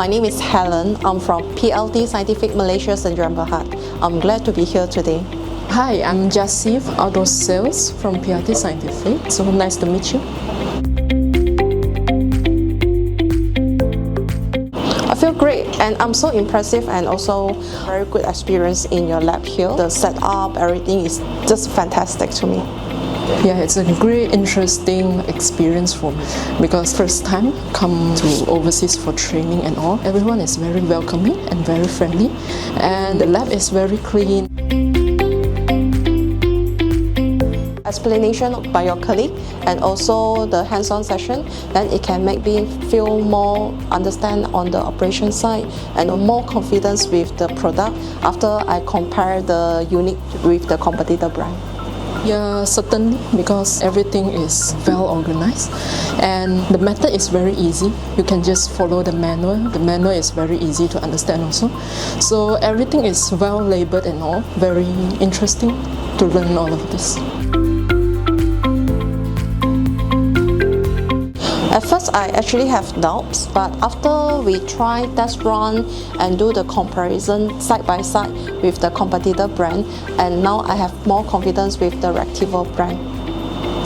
my name is Helen. I'm from PLT Scientific Malaysia Syndrome Berhad. I'm glad to be here today. Hi, I'm Jasif, Outdoor Sales from PLT Scientific. So nice to meet you. I feel great, and I'm so impressive and also very good experience in your lab here. The setup, everything is just fantastic to me. Yeah, it's a great, interesting experience for me because first time come to overseas for training and all. Everyone is very welcoming and very friendly, and the lab is very clean. Explanation by your colleague and also the hands-on session, then it can make me feel more understand on the operation side and more confidence with the product after I compare the unit with the competitor brand. Yeah, certainly, because everything is well organized and the method is very easy. You can just follow the manual. The manual is very easy to understand also. So everything is well labeled and all. Very interesting to learn all of this. At first, I actually have doubts, but after we try test run and do the comparison side by side with the competitor brand, and now I have more confidence with the Reactivo brand.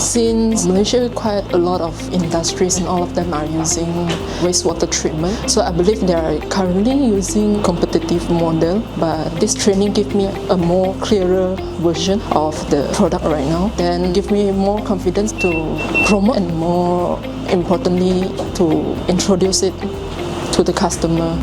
Since Malaysia quite a lot of industries and all of them are using wastewater treatment, so I believe they are currently using competitive model, but this training gives me a more clearer version of the product right now, then give me more confidence to promote and more importantly to introduce it to the customer.